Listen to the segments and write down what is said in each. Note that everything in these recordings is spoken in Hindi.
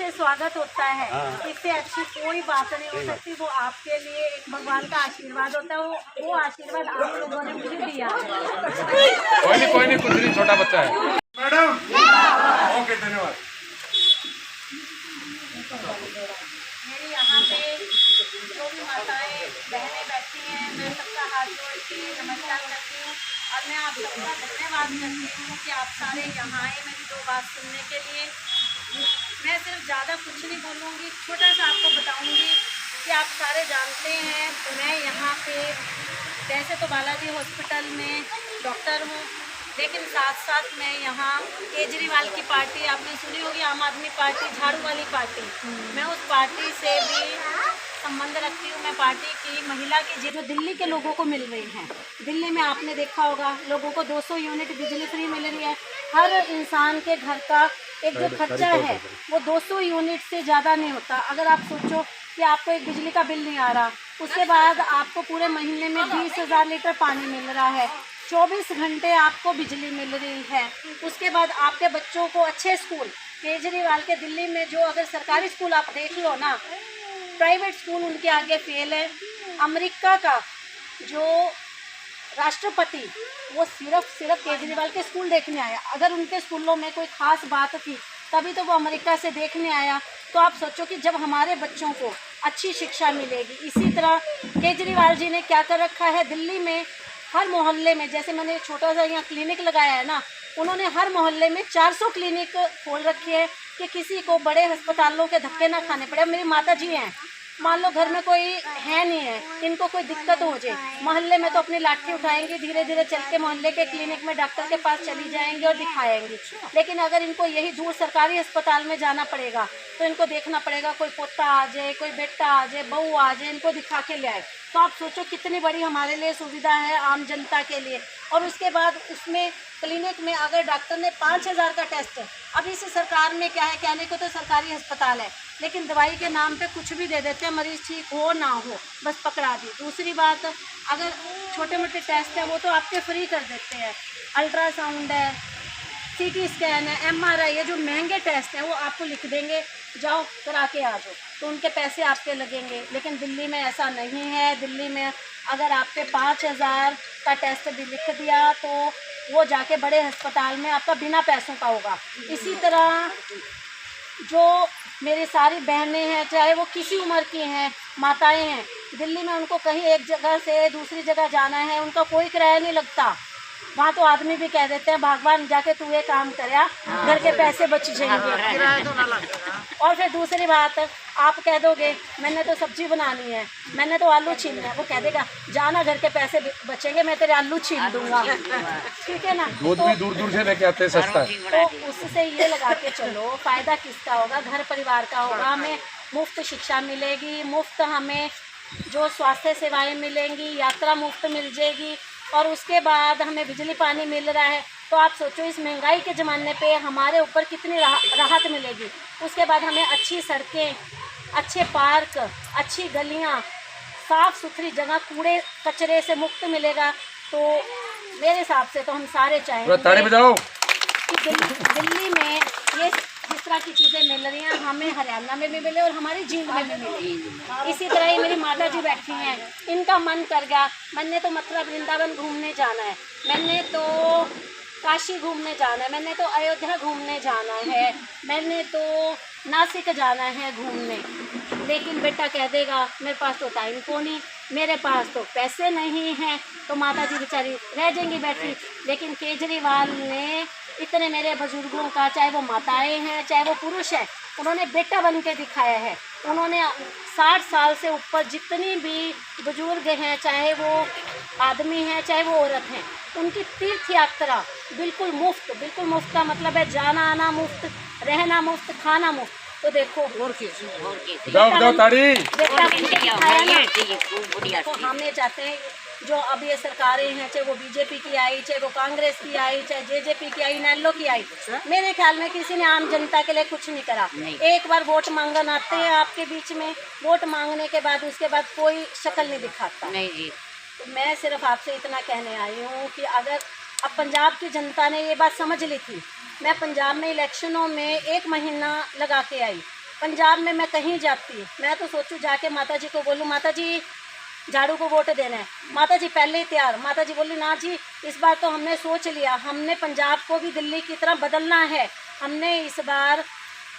से स्वागत होता है, इससे अच्छी कोई बात नहीं हो सकती। वो आपके लिए एक भगवान का आशीर्वाद होता है, वो आशीर्वाद आप लोगों ने मुझे दिया है। कोई नहीं, कुछ नहीं, छोटा बच्चा है। मैडम ओके, धन्यवाद। मेरी यहाँ पे जो भी माताएं बहनें बैठी हैं, मैं सबका हाथ जोड़ के नमस्कार करती हूँ और मैं आप सबका धन्यवाद करती हूँ कि आप सारे यहाँ आए मेरी दो बात सुनने के लिए। मैं सिर्फ ज़्यादा कुछ नहीं बोलूँगी, छोटा सा आपको बताऊँगी कि आप सारे जानते हैं मैं यहाँ पे वैसे तो बालाजी हॉस्पिटल में डॉक्टर हूँ, लेकिन साथ साथ मैं यहाँ केजरीवाल की पार्टी आपने सुनी होगी, आम आदमी पार्टी, झाड़ू वाली पार्टी, मैं उस पार्टी से भी संबंध रखती हूँ। मैं पार्टी की महिला की जो दिल्ली के लोगों को मिल रही हैं, दिल्ली में आपने देखा होगा लोगों को 200 यूनिट बिजली फ्री मिल रही है। हर इंसान के घर का एक जो खर्चा है वो 200 यूनिट से ज़्यादा नहीं होता। अगर आप सोचो कि आपको एक बिजली का बिल नहीं आ रहा, उसके बाद आपको पूरे महीने में 20,000 लीटर पानी मिल रहा है, 24 घंटे आपको बिजली मिल रही है, उसके बाद आपके बच्चों को अच्छे स्कूल, केजरीवाल के दिल्ली में जो अगर सरकारी स्कूल आप देख लो ना, प्राइवेट स्कूल उनके आगे फेल है। अमेरिका का जो राष्ट्रपति वो सिर्फ केजरीवाल के स्कूल देखने आया। अगर उनके स्कूलों में कोई ख़ास बात थी तभी तो वो अमेरिका से देखने आया। तो आप सोचो कि जब हमारे बच्चों को अच्छी शिक्षा मिलेगी। इसी तरह केजरीवाल जी ने क्या कर रखा है, दिल्ली में हर मोहल्ले में, जैसे मैंने छोटा सा यहाँ क्लिनिक लगाया है ना, उन्होंने हर मोहल्ले में 400 क्लिनिक खोल रखी है कि किसी को बड़े अस्पतालों के धक्के ना खाने पड़े। मेरी माता जी हैं, मान लो घर में कोई है नहीं है, इनको कोई दिक्कत हो जाए, मोहल्ले में तो अपनी लाठी उठाएंगी, धीरे धीरे चल के मोहल्ले के क्लिनिक में डॉक्टर के पास चली जाएंगी और दिखाएंगी। लेकिन अगर इनको यही दूर सरकारी अस्पताल में जाना पड़ेगा तो इनको देखना पड़ेगा कोई पोता आ जाए, कोई बेटा आ जाए, बहू आ जाए, इनको दिखा के ले आए। तो आप सोचो कितनी बड़ी हमारे लिए सुविधा है आम जनता के लिए। और उसके बाद उसमें क्लिनिक में अगर डॉक्टर ने 5,000 का टेस्ट, अभी इस सरकार में क्या है, कहने को तो सरकारी अस्पताल है लेकिन दवाई के नाम पे कुछ भी दे देते हैं, मरीज ठीक हो ना हो बस पकड़ा दी। दूसरी बात, अगर छोटे मोटे टेस्ट है वो तो आपके फ्री कर देते हैं, अल्ट्रासाउंड है, सीटी स्कैन है, MRI है, जो महंगे टेस्ट हैं वो आपको लिख देंगे जाओ करा के आ जाओ, तो उनके पैसे आपके लगेंगे। लेकिन दिल्ली में ऐसा नहीं है। दिल्ली में अगर आपके 5,000 का टेस्ट भी लिख दिया तो वो जाके बड़े अस्पताल में आपका बिना पैसों का होगा। इसी तरह जो मेरी सारी बहनें हैं, चाहे वो किसी उम्र की हैं, माताएं हैं, दिल्ली में उनको कहीं एक जगह से दूसरी जगह जाना है, उनका कोई किराया नहीं लगता। वहाँ तो आदमी भी कह देते हैं भगवान जाके तू ये काम करया, घर के पैसे बच जाएंगे। और फिर दूसरी बात, आप कह दोगे मैंने तो सब्जी बनानी है, मैंने तो आलू छीलना है, वो कह देगा जाना घर के पैसे बचेंगे, मैं तेरे आलू छील दूंगा, ठीक है ना। दूध भी दूर दूर से लेके आते हैं सस्ता। तो उससे ये लगा के चलो, फ़ायदा किसका होगा, घर परिवार का होगा। हमें मुफ्त शिक्षा मिलेगी, मुफ्त हमें जो स्वास्थ्य सेवाएं मिलेंगी, यात्रा मुफ्त मिल जाएगी, और उसके बाद हमें बिजली पानी मिल रहा है। तो आप सोचो इस महंगाई के ज़माने पे हमारे ऊपर कितनी राहत मिलेगी। उसके बाद हमें अच्छी सड़कें, अच्छे पार्क, अच्छी गलियां, साफ़ सुथरी जगह, कूड़े कचरे से मुक्त मिलेगा। तो मेरे हिसाब से तो हम सारे चाहेंगे कि दिल्ली में ये जिस तरह की चीज़ें मिल रही हैं हमें हरियाणा में भी मिले और हमारी जींद में भी मिले। इसी तरह ही मेरी माता जी बैठी हैं, इनका मन कर गया, मैंने तो मथुरा वृंदावन घूमने जाना है, मैंने तो काशी घूमने जाना है, मैंने तो अयोध्या घूमने जाना है, मैंने तो नासिक जाना है घूमने। लेकिन बेटा कह देगा मेरे पास तो टाइम को नहीं, मेरे पास तो पैसे नहीं हैं, तो माता जी बेचारी रह जाएंगी बैठी। लेकिन केजरीवाल ने इतने मेरे बुजुर्गों का, चाहे वो माताएं हैं चाहे वो पुरुष हैं, उन्होंने बेटा बन के दिखाया है। उन्होंने 60 साल से ऊपर जितनी भी बुजुर्ग हैं, चाहे वो आदमी हैं चाहे वो औरत हैं, उनकी तीर्थ यात्रा बिल्कुल मुफ्त का मतलब है जाना आना मुफ्त, रहना मुफ्त, खाना मुफ्त। तो देखो तो हम ये चाहते हैं जो अब ये सरकारें हैं, चाहे वो बीजेपी की आई, चाहे वो कांग्रेस की आई, चाहे जेजेपी की आई, नैलो की आई, मेरे ख्याल में किसी ने आम जनता के लिए कुछ नहीं करा। एक बार वोट मांगन आते हैं आपके बीच में, वोट मांगने के बाद उसके बाद कोई शक्ल नहीं दिखाता। नहीं जी, तो मैं सिर्फ आपसे इतना कहने आई हूँ कि अगर अब पंजाब की जनता ने ये बात समझ ली थी, मैं पंजाब में इलेक्शनों में 1 महीना लगा के आई, पंजाब में मैं कहीं जाती, मैं तो सोचूं जाके माता जी को बोलूं माता जी झाड़ू को वोट देना है, माता जी पहले ही तैयार। माता जी बोली ना जी इस बार तो हमने सोच लिया, हमने पंजाब को भी दिल्ली की तरह बदलना है, हमने इस बार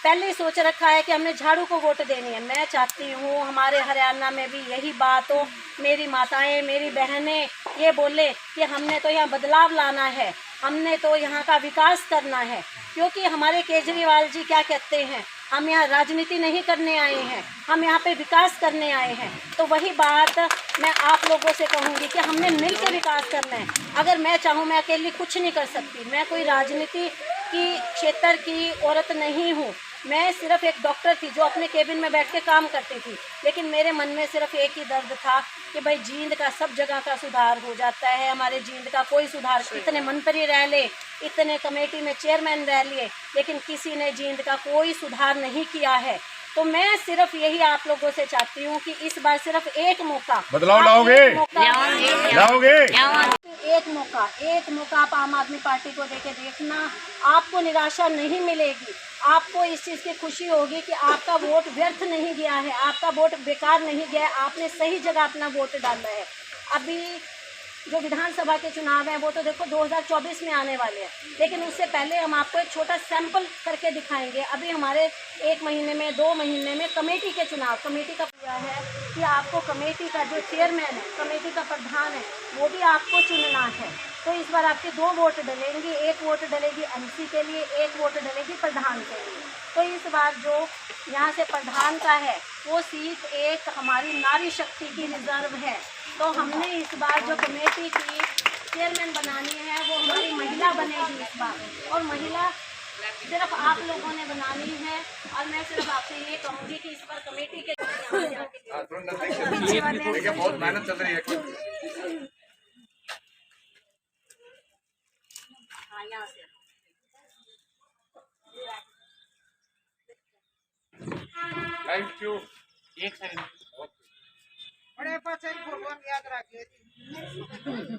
पहले ही सोच रखा है कि हमने झाड़ू को वोट देनी है। मैं चाहती हूँ हमारे हरियाणा में भी यही बात हो, मेरी माताएं मेरी बहनें ये बोले कि हमने तो यहाँ बदलाव लाना है, हमने तो यहाँ का विकास करना है। क्योंकि हमारे केजरीवाल जी क्या कहते हैं, हम यहाँ राजनीति नहीं करने आए हैं, हम यहाँ पे विकास करने आए हैं। तो वही बात मैं आप लोगों से कहूँगी कि हमने मिल के विकास करना है। अगर मैं चाहूँ मैं अकेली कुछ नहीं कर सकती, मैं कोई राजनीति की क्षेत्र की औरत नहीं हूँ, मैं सिर्फ एक डॉक्टर थी जो अपने केबिन में बैठ के काम करती थी। लेकिन मेरे मन में सिर्फ एक ही दर्द था कि भाई जींद का सब जगह का सुधार हो जाता है, हमारे जींद का कोई सुधार, इतने मंत्री रह ले, इतने कमेटी में चेयरमैन रह लिए, लेकिन किसी ने जींद का कोई सुधार नहीं किया है। तो मैं सिर्फ यही आप लोगों से चाहती हूँ कि इस बार सिर्फ एक मौका बदलाव लाओगे, एक मौका आप आम आदमी पार्टी को देके देखना, आपको निराशा नहीं मिलेगी, आपको इस चीज़ की खुशी होगी कि आपका वोट व्यर्थ नहीं गया है, आपका वोट बेकार नहीं गया है, आपने सही जगह अपना वोट डाला है। अभी जो विधानसभा के चुनाव हैं वो तो देखो 2024 में आने वाले हैं, लेकिन उससे पहले हम आपको एक छोटा सैंपल करके दिखाएंगे। अभी हमारे 1 महीने में 2 महीने में कमेटी के चुनाव, कमेटी का किया है कि आपको कमेटी का जो चेयरमैन है, कमेटी का प्रधान है, वो भी आपको चुनना है। तो इस बार आपके 2 वोट डलेंगे, एक वोट डलेगी एमसी के लिए, एक वोट डलेगी प्रधान के लिए। तो इस बार जो यहाँ से प्रधान का है वो सीट एक हमारी नारी शक्ति की रिजर्व है। तो हमने इस बार जो कमेटी की चेयरमैन बनानी है वो हमारी महिला बनेगी इस बार, और महिला सिर्फ आप लोगों ने बनानी है। और मैं सिर्फ आपसे ये कहूँगी कि इस बार कमेटी के देखिए बहुत मेहनत चल रही है। यहाँ से थैंक यू। एक सेकंड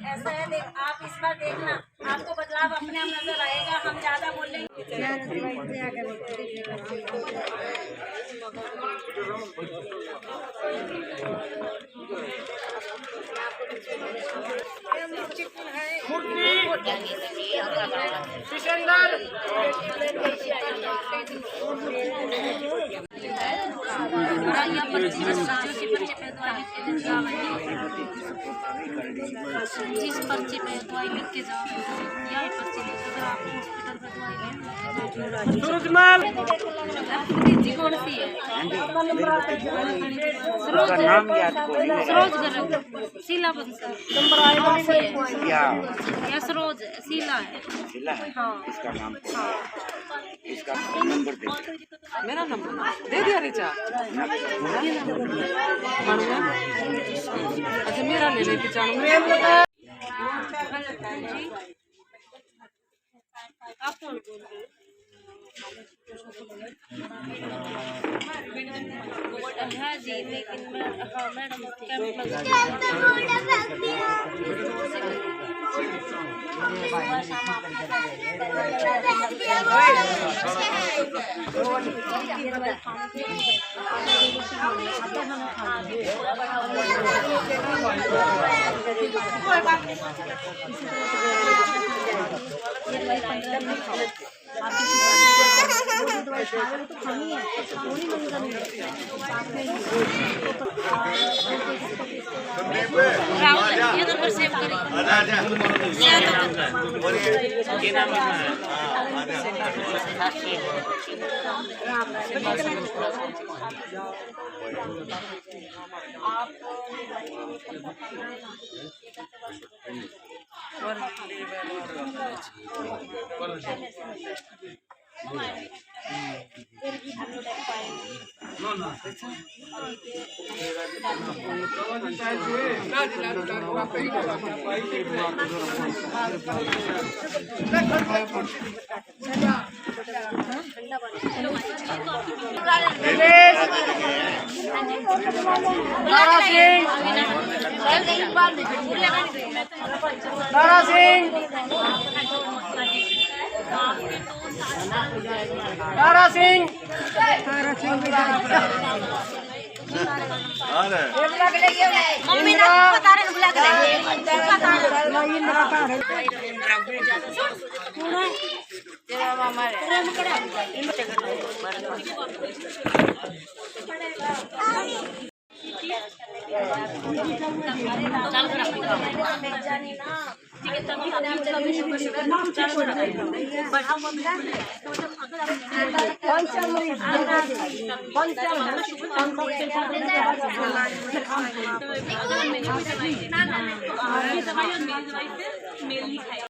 ऐसा है, देख आप इस बार देखना, आपको बदलाव अपने आप नजर आएगा, हम ज्यादा बोलेंगे। जिस पर्चे पे दवाई लिख के जाओ, यही पर्चे अगर आप हॉस्पिटल में दवाई जी कौन सी है? सरोज गर्ग, शीला बंसल, या सरोज शीला है। हाँ इसका नाम, इसका नंबर दे, मेरा नंबर दे दिया रिचा। अच्छा मेरा ले लेके जाऊंगा। आप कौन बोल रहे हो? हाँ जी, लेकिन हाँ मैडम ये तो पर सेव तारा सिंह मम्मी ना बता रहे बुला के